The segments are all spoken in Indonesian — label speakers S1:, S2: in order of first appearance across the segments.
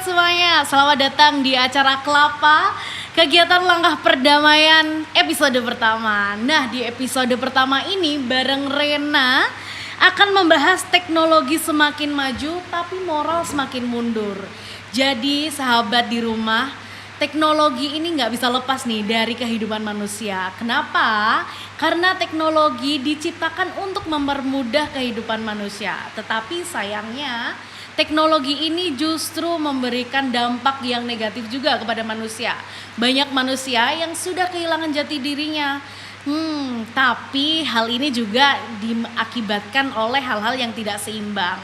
S1: soulmate semuanya, selamat datang di acara Kelapa, kegiatan langkah perdamaian episode pertama. Nah, di episode pertama ini bareng Rena akan membahas teknologi semakin maju tapi moral semakin mundur. Jadi sahabat di rumah, teknologi ini nggak bisa lepas nih dari kehidupan manusia. Kenapa? Karena teknologi diciptakan untuk mempermudah kehidupan manusia. Tetapi sayangnya teknologi ini justru memberikan dampak yang negatif juga kepada manusia. Banyak manusia yang sudah kehilangan jati dirinya. Tapi hal ini juga diakibatkan oleh hal-hal yang tidak seimbang.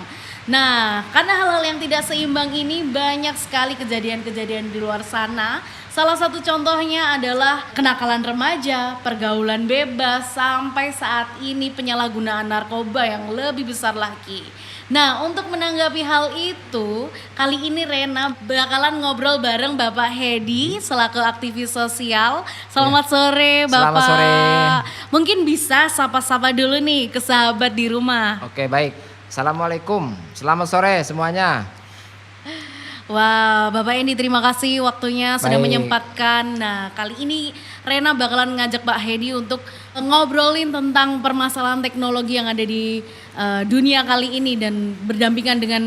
S1: Nah, karena hal-hal yang tidak seimbang ini banyak sekali kejadian-kejadian di luar sana. Salah satu contohnya adalah kenakalan remaja, pergaulan bebas, sampai saat ini penyalahgunaan narkoba yang lebih besar lagi. Nah, untuk menanggapi hal itu, kali ini Rena bakalan ngobrol bareng Bapak Hedi selaku aktivis sosial. Selamat sore Bapak.
S2: Selamat sore.
S1: Mungkin bisa sapa-sapa dulu nih ke sahabat di rumah.
S2: Oke, baik. Assalamualaikum, selamat sore semuanya.
S1: Wah, Bapak Hedi terima kasih waktunya sudah
S2: Baik.
S1: menyempatkan. Nah, kali ini Rena bakalan ngajak Pak Hedi untuk ngobrolin tentang permasalahan teknologi yang ada di dunia kali ini dan berdampingan dengan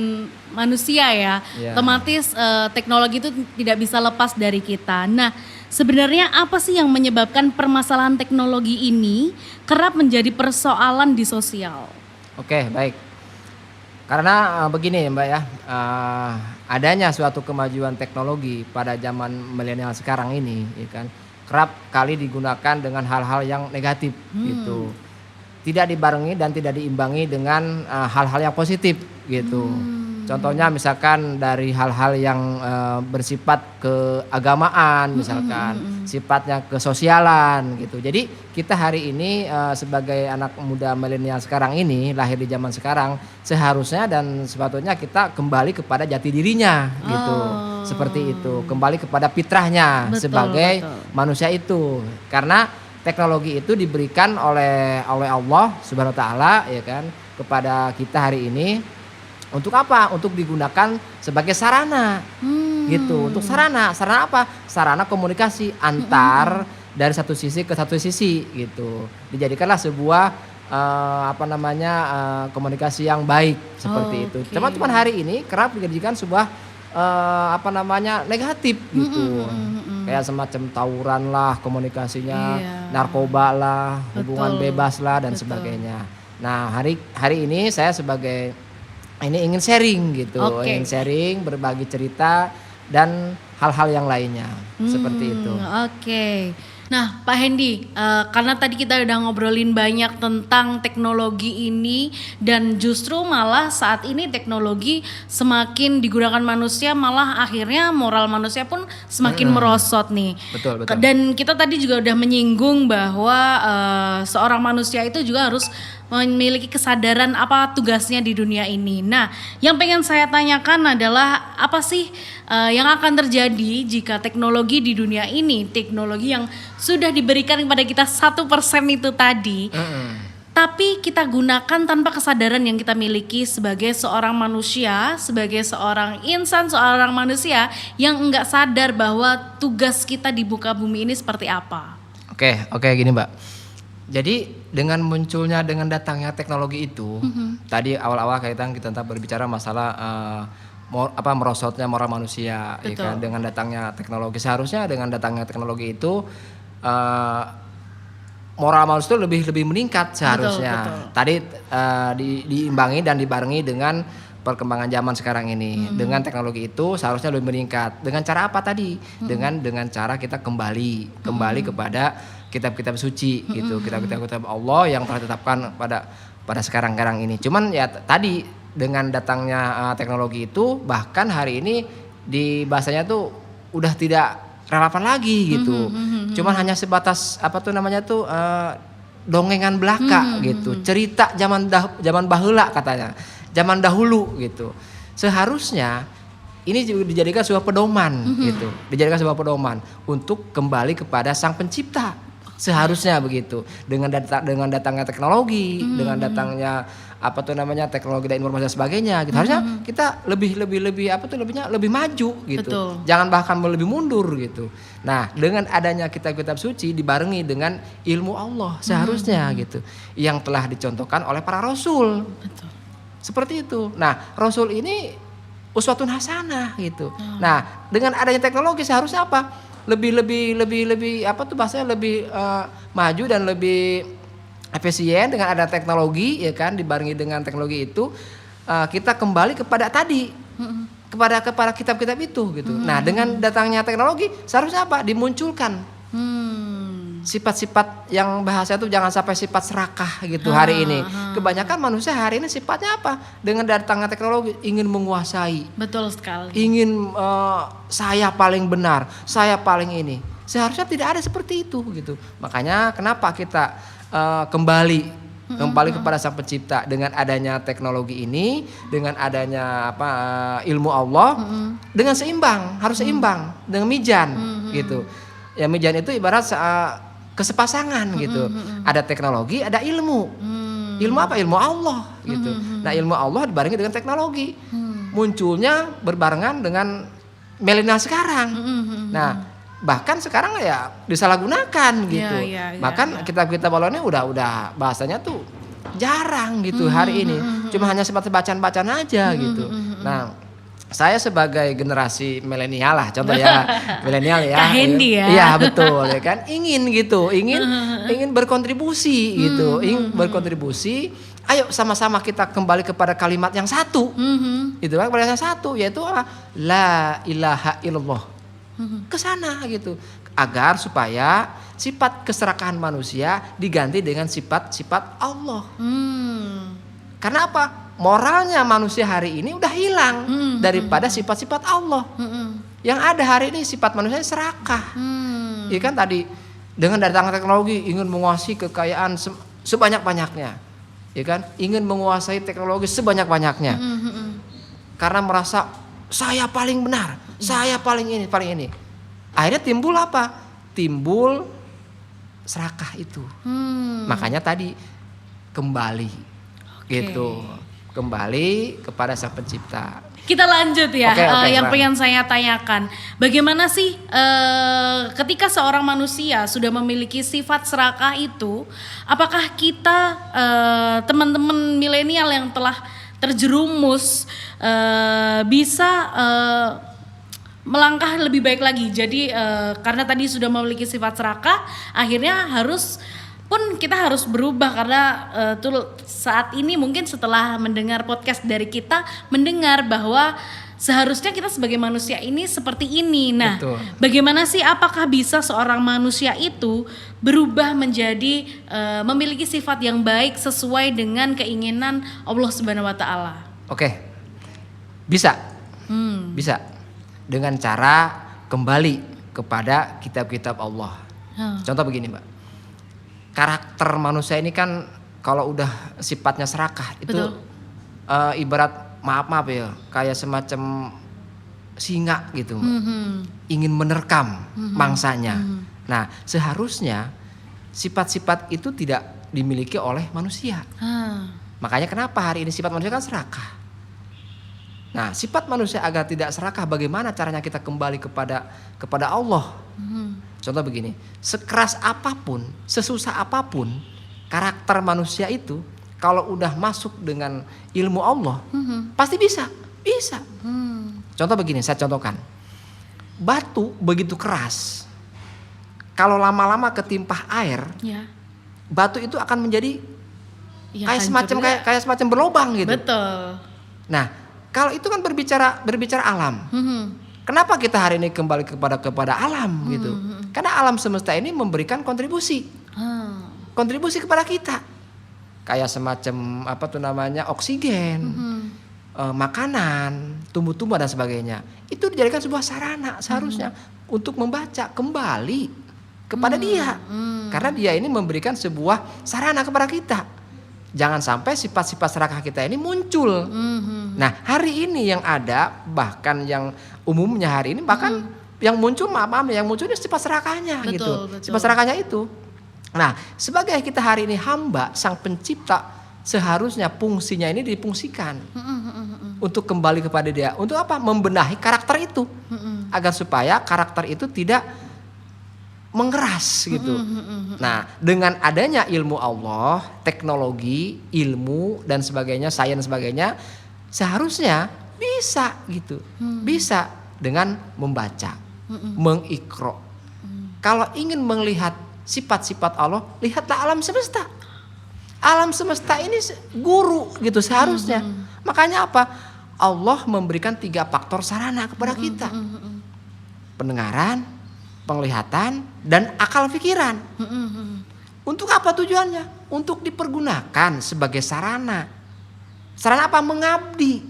S1: manusia ya.
S2: Ya.
S1: Otomatis teknologi itu tidak bisa lepas dari kita. Nah, sebenarnya apa sih yang menyebabkan permasalahan teknologi ini kerap menjadi persoalan di sosial?
S2: Oke, baik. Karena begini Mbak ya, adanya suatu kemajuan teknologi pada zaman milenial sekarang ini, ya kan, kerap kali digunakan dengan hal-hal yang negatif gitu. Tidak dibarengi dan tidak diimbangi dengan hal-hal yang positif gitu. Contohnya misalkan dari hal-hal yang bersifat keagamaan, misalkan sifatnya kesosialan gitu. Jadi kita hari ini sebagai anak muda milenial sekarang ini, lahir di zaman sekarang, seharusnya dan sepatutnya kita kembali kepada jati dirinya gitu. Seperti itu, kembali kepada fitrahnya sebagai manusia itu. Karena teknologi itu diberikan oleh Allah Subhanahu wa taala, ya kan, kepada kita hari ini. Untuk apa? Untuk digunakan sebagai sarana gitu. Untuk sarana apa? Sarana komunikasi antar dari satu sisi ke satu sisi gitu. Dijadikanlah sebuah komunikasi yang baik seperti itu. Teman-teman hari ini kerap dijadikan sebuah negatif gitu. Kayak semacam tawuran lah komunikasinya, narkoba lah, hubungan bebas lah dan sebagainya. Nah, hari ini saya sebagai ingin sharing gitu, ingin sharing, berbagi cerita dan hal-hal yang lainnya seperti itu.
S1: Oke. Nah, Pak Hendi, karena tadi kita udah ngobrolin banyak tentang teknologi ini dan justru malah saat ini teknologi semakin digunakan manusia, malah akhirnya moral manusia pun semakin merosot nih.
S2: Betul.
S1: Dan kita tadi juga udah menyinggung bahwa seorang manusia itu juga harus memiliki kesadaran apa tugasnya di dunia ini. Nah, yang pengen saya tanyakan adalah apa sih yang akan terjadi jika teknologi di dunia ini, teknologi yang sudah diberikan kepada kita 1% itu tadi, tapi kita gunakan tanpa kesadaran yang kita miliki sebagai seorang manusia, sebagai seorang insan, seorang manusia yang enggak sadar bahwa tugas kita di muka bumi ini seperti apa.
S2: Oke, gini Mbak. Jadi dengan datangnya teknologi itu, tadi awal-awal kita berbicara masalah merosotnya moral manusia, ya kan? Dengan datangnya teknologi, seharusnya dengan datangnya teknologi itu moral manusia itu lebih meningkat seharusnya.
S1: Betul.
S2: Tadi diimbangi dan dibarengi dengan perkembangan zaman sekarang ini. Dengan teknologi itu seharusnya lebih meningkat. Dengan cara apa tadi? Dengan cara kita kembali kepada kitab-kitab suci gitu, kitab-kitab Allah yang telah ditetapkan pada sekarang ini. Cuman ya tadi dengan datangnya teknologi itu bahkan hari ini di bahasanya tuh udah tidak relevan lagi gitu. Cuman hanya sebatas dongengan belaka gitu. Cerita zaman baheula katanya. Zaman dahulu gitu. Seharusnya ini juga dijadikan sebuah pedoman gitu. Dijadikan sebuah pedoman untuk kembali kepada Sang Pencipta. Seharusnya begitu. Dengan datangnya teknologi, dengan datangnya teknologi dan informasi dan sebagainya gitu. Harusnya kita lebih maju gitu.
S1: Betul.
S2: Jangan bahkan lebih mundur gitu. Nah, dengan adanya kitab-kitab suci dibarengi dengan ilmu Allah seharusnya gitu. Yang telah dicontohkan oleh para rasul.
S1: Betul.
S2: Seperti itu. Nah, rasul ini uswatun hasanah gitu. Nah, dengan adanya teknologi seharusnya apa? Lebih maju dan lebih efisien dengan ada teknologi ya kan, dibarengi dengan teknologi itu kita kembali kepada tadi kepada kitab-kitab itu gitu. Nah, dengan datangnya teknologi seharusnya apa? Dimunculkan sifat-sifat yang bahasa itu jangan sampai sifat serakah gitu hari ini. Kebanyakan manusia hari ini sifatnya apa? Dengan datangnya teknologi ingin menguasai.
S1: Betul sekali.
S2: Ingin saya paling benar, saya paling ini. Seharusnya tidak ada seperti itu gitu. Makanya kenapa kita kembali kepada Sang Pencipta dengan adanya teknologi ini, dengan adanya ilmu Allah, dengan seimbang, harus seimbang dengan mizan gitu. Ya mizan itu ibarat kesepasangan gitu. Ada teknologi, ada ilmu. Ilmu apa? Ilmu Allah gitu. Nah, ilmu Allah dibarengi dengan teknologi. Munculnya berbarengan dengan milenial sekarang. Nah, bahkan sekarang ya disalahgunakan gitu. Bahkan kitab-kitab Allah ini udah bahasanya tuh jarang gitu hari ini. Cuma hanya sebatas bacaan-bacaan aja gitu. Nah, saya sebagai generasi milenial lah, contoh ya milenial ya.
S1: Kak Hendy ya.
S2: Iya betul ya kan, ingin berkontribusi gitu, ingin berkontribusi. Ayo sama-sama kita kembali kepada kalimat yang satu, gitu kan, kalimat yang satu yaitu la ilaha illallah. Kesana gitu, agar supaya sifat keserakahan manusia diganti dengan sifat-sifat Allah. Karena apa? Moralnya manusia hari ini udah hilang daripada sifat-sifat Allah. Yang ada hari ini sifat manusia serakah. Ya kan tadi dengan datangnya teknologi ingin menguasai kekayaan sebanyak-banyaknya. Ya kan? Ingin menguasai teknologi sebanyak-banyaknya. Karena merasa saya paling benar, saya paling ini. Akhirnya timbul apa? Timbul serakah itu. Makanya tadi kembali gitu. Kembali kepada Sang Pencipta.
S1: Kita lanjut ya.
S2: Oke,
S1: yang pengen saya tanyakan, bagaimana sih ketika seorang manusia sudah memiliki sifat serakah itu, apakah kita teman-teman milenial yang telah terjerumus bisa melangkah lebih baik lagi? Jadi karena tadi sudah memiliki sifat serakah, akhirnya kita harus berubah karena saat ini mungkin setelah mendengar podcast dari kita mendengar bahwa seharusnya kita sebagai manusia ini seperti ini. Nah, betul. Bagaimana sih, apakah bisa seorang manusia itu berubah menjadi memiliki sifat yang baik sesuai dengan keinginan Allah Subhanahu wa taala?
S2: Oke. Bisa. Bisa. Dengan cara kembali kepada kitab-kitab Allah. Contoh begini, Mbak. Karakter manusia ini kan kalau udah sifatnya serakah itu ibarat maaf ya kayak semacam singa gitu, ingin menerkam mangsanya. Nah, seharusnya sifat-sifat itu tidak dimiliki oleh manusia. Makanya kenapa hari ini sifat manusia kan serakah. Nah, sifat manusia agar tidak serakah, bagaimana caranya kita kembali kepada Allah? Contoh begini, sekeras apapun, sesusah apapun, karakter manusia itu kalau udah masuk dengan ilmu Allah, pasti bisa. Contoh begini, saya contohkan. Batu begitu keras, kalau lama-lama ketimpah air, batu itu akan menjadi kayak semacam berlobang gitu.
S1: Betul.
S2: Nah, kalau itu kan berbicara alam. Kenapa kita hari ini kembali kepada alam gitu? Karena alam semesta ini memberikan kontribusi kepada kita, kayak semacam oksigen, makanan, tumbuh-tumbuhan dan sebagainya. Itu dijadikan sebuah sarana seharusnya untuk membaca kembali kepada Dia, karena Dia ini memberikan sebuah sarana kepada kita. Jangan sampai sifat-sifat serakah kita ini muncul. Nah, hari ini yang ada, bahkan yang umumnya hari ini, bahkan yang muncul ini sifat serakahnya gitu. Betul. Sifat serakahnya itu. Nah, sebagai kita hari ini hamba sang pencipta, seharusnya fungsinya ini difungsikan untuk kembali kepada dia. Untuk apa? Membenahi karakter itu, agar supaya karakter itu tidak mengeras gitu. Nah, dengan adanya ilmu Allah, teknologi, ilmu dan sebagainya, sains sebagainya, seharusnya bisa gitu. Bisa dengan membaca, mengikro. Kalau ingin melihat sifat-sifat Allah, lihatlah alam semesta. Alam semesta ini guru gitu seharusnya. Makanya apa? Allah memberikan 3 faktor sarana kepada kita. Pendengaran, penglihatan, dan akal pikiran. Untuk apa tujuannya? Untuk dipergunakan sebagai sarana. Sarana apa? Mengabdi.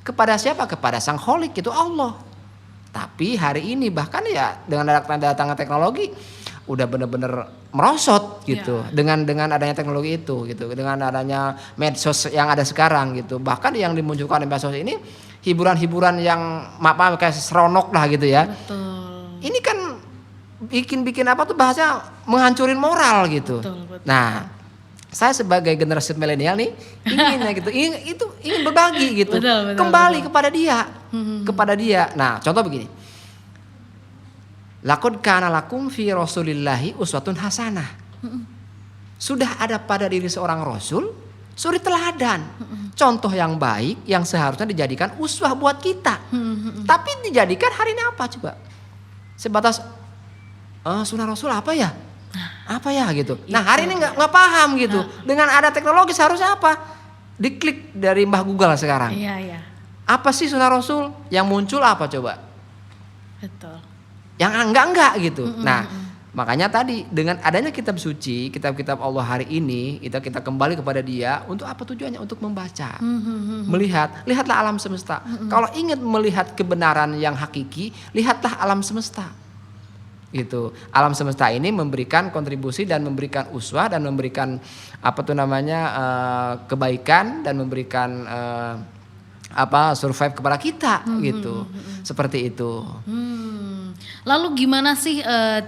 S2: Kepada siapa? Kepada Sang Kholik, itu Allah. Tapi hari ini bahkan ya dengan datangnya teknologi udah bener-bener merosot gitu. Dengan adanya teknologi itu gitu. Dengan adanya medsos yang ada sekarang gitu. Bahkan yang dimunculkan di medsos ini hiburan-hiburan yang maaf kayak seronok lah gitu ya.
S1: Betul.
S2: Ini kan bikin apa tuh bahasanya menghancurin moral gitu.
S1: Betul.
S2: Nah, saya sebagai generasi milenial nih ingin gitu, ingin berbagi gitu, kembali kepada dia, kepada dia. Nah, contoh begini. Laqad kana lakum fi Rasulillahi uswatun hasanah. Sudah ada pada diri seorang rasul suri teladan, contoh yang baik yang seharusnya dijadikan uswah buat kita. Tapi dijadikan hari ini apa coba? Sebatas sunnah rasul apa ya? Apa ya gitu. Nah, hari ini nggak paham gitu. Dengan ada teknologi seharusnya apa? Diklik dari Mbah Google sekarang.
S1: Iya.
S2: Apa sih sunnah rasul? Yang muncul apa coba?
S1: Betul.
S2: Yang enggak gitu. Nah, makanya tadi dengan adanya kitab suci, kitab-kitab Allah hari ini, kita kembali kepada dia. Untuk apa tujuannya? Untuk membaca, lihatlah alam semesta. Kalau ingin melihat kebenaran yang hakiki, lihatlah alam semesta. Gitu. Alam semesta ini memberikan kontribusi dan memberikan uswah dan memberikan kebaikan dan memberikan survive kepada kita gitu. Seperti itu.
S1: Lalu gimana sih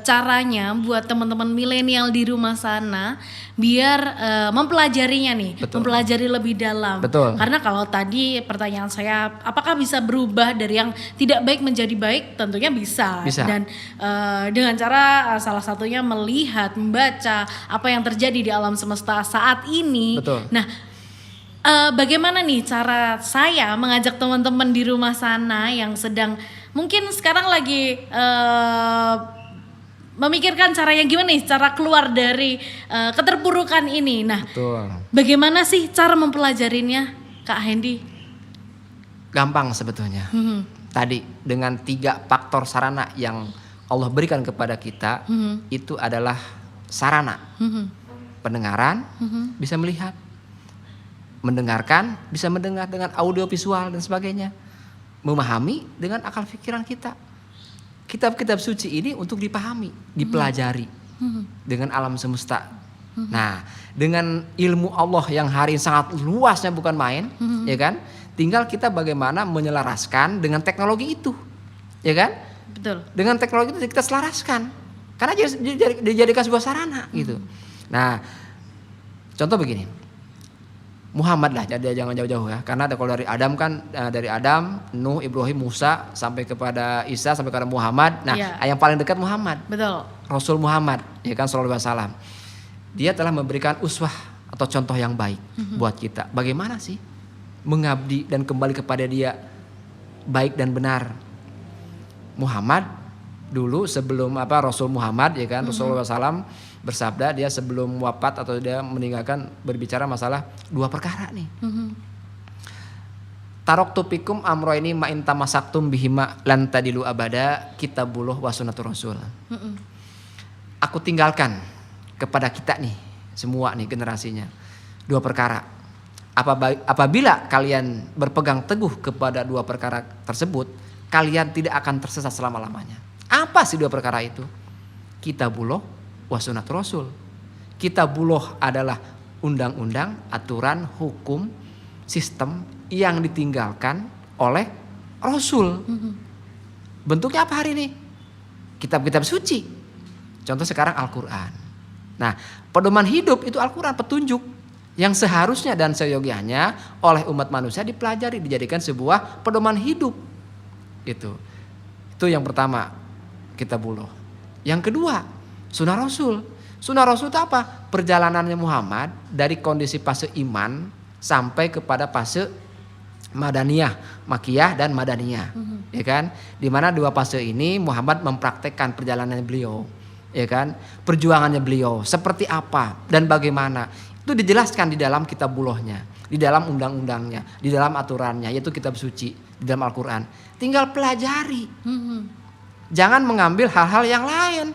S1: caranya buat teman-teman milenial di rumah sana biar mempelajarinya nih, mempelajari lebih dalam.
S2: Betul.
S1: Karena kalau tadi pertanyaan saya, apakah bisa berubah dari yang tidak baik menjadi baik? Tentunya bisa. Dan dengan cara salah satunya melihat, membaca apa yang terjadi di alam semesta saat ini.
S2: Betul.
S1: Nah, bagaimana nih cara saya mengajak teman-teman di rumah sana yang sedang mungkin sekarang lagi memikirkan caranya gimana nih cara keluar dari keterpurukan ini. Nah, bagaimana sih cara mempelajarinya, Kak Hendy?
S2: Gampang sebetulnya. Tadi dengan 3 faktor sarana yang Allah berikan kepada kita, itu adalah sarana. Pendengaran, bisa melihat. Mendengarkan, bisa mendengar dengan audio visual dan sebagainya. Memahami dengan akal pikiran kita. Kitab-kitab suci ini untuk dipahami, dipelajari dengan alam semesta. Nah, dengan ilmu Allah yang hari ini sangat luasnya bukan main, ya kan? Tinggal kita bagaimana menyelaraskan dengan teknologi itu, ya kan?
S1: Betul.
S2: Dengan teknologi itu kita selaraskan, karena dijadikan sebuah sarana gitu. Nah, contoh begini. Muhammad lah, jadi jangan jauh-jauh ya. Karena kalau dari Adam kan, dari Adam, Nuh, Ibrahim, Musa, sampai kepada Isa, sampai kepada Muhammad. Nah, yang paling dekat Muhammad.
S1: Betul.
S2: Rasul Muhammad, ya kan, sallallahu alaihi wasallam. Dia telah memberikan uswah atau contoh yang baik buat kita. Bagaimana sih mengabdi dan kembali kepada dia baik dan benar. Muhammad dulu sebelum Rasul Muhammad, ya kan, Rasulullah SAW bersabda, dia sebelum wafat atau dia meninggalkan berbicara masalah 2 perkara nih. Taraktu fikum amroini ma in tamasaktum bihima lan tadilu abada kitabullah wa sunnatur rasul. Aku tinggalkan kepada kita nih semua nih generasinya 2 perkara. Apabila kalian berpegang teguh kepada 2 perkara tersebut, kalian tidak akan tersesat selama-lamanya. Apa sih 2 perkara itu? Kitabullah wa sunnatur rasul. Kitabullah adalah undang-undang, aturan, hukum, sistem yang ditinggalkan oleh Rasul. Bentuknya apa hari ini? Kitab-kitab suci. Contoh sekarang Al-Quran. Nah, pedoman hidup itu Al-Quran, petunjuk yang seharusnya dan seyogianya oleh umat manusia dipelajari, dijadikan sebuah pedoman hidup. Itu yang pertama, kitabullah. Yang kedua, sunnah Rasul. Sunnah Rasul itu apa? Perjalanannya Muhammad dari kondisi fase iman sampai kepada fase Madaniyah, Makiyah dan Madaniyah, ya kan? Di mana dua fase ini Muhammad mempraktekkan perjalanan beliau, ya kan? Perjuangannya beliau seperti apa dan bagaimana itu dijelaskan di dalam kitabullahnya, di dalam undang-undangnya, di dalam aturannya, yaitu kitab suci di dalam Al-Quran. Tinggal pelajari, jangan mengambil hal-hal yang lain.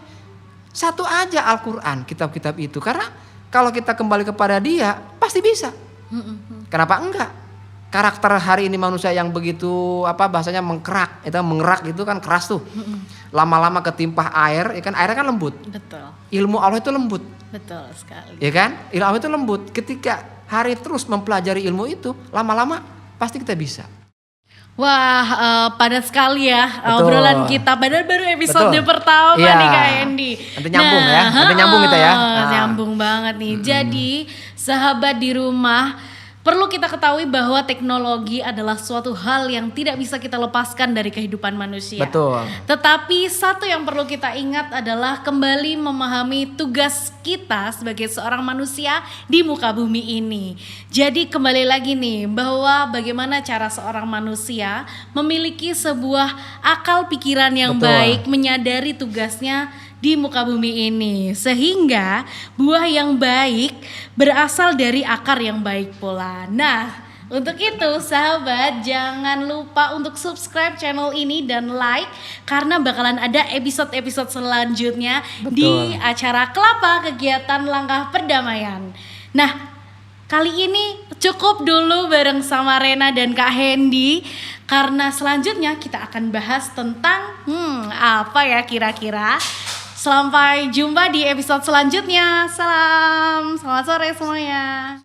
S2: Satu aja Al-Quran, kitab-kitab itu, karena kalau kita kembali kepada dia pasti bisa. Kenapa enggak? Karakter hari ini manusia yang begitu bahasanya mengerak itu kan keras tuh. Lama-lama ketimpah air, ya kan, airnya kan lembut.
S1: Betul.
S2: Ilmu Allah itu lembut.
S1: Betul sekali.
S2: Ya kan? Ilmu Allah itu lembut. Ketika hari terus mempelajari ilmu itu, lama-lama pasti kita bisa.
S1: Wah, padat sekali ya
S2: Betul.
S1: obrolan kita. Padahal baru episode pertama nih Kak Hendy.
S2: Nanti nyambung ya, nanti nyambung kita ya.
S1: Nyambung banget nih. Jadi sahabat di rumah, perlu kita ketahui bahwa teknologi adalah suatu hal yang tidak bisa kita lepaskan dari kehidupan manusia.
S2: Betul.
S1: Tetapi satu yang perlu kita ingat adalah kembali memahami tugas kita sebagai seorang manusia di muka bumi ini. Jadi kembali lagi nih bahwa bagaimana cara seorang manusia memiliki sebuah akal pikiran yang
S2: Betul.
S1: baik, menyadari tugasnya di muka bumi ini, sehingga buah yang baik berasal dari akar yang baik pula. Nah, untuk itu sahabat jangan lupa untuk subscribe channel ini dan like, karena bakalan ada episode-episode selanjutnya.
S2: Betul.
S1: Di acara Kelapa, kegiatan langkah perdamaian. Nah, kali ini cukup dulu bareng sama Rena dan Kak Hendy, karena selanjutnya kita akan bahas tentang apa ya kira-kira. Sampai jumpa di episode selanjutnya. Selamat sore semuanya.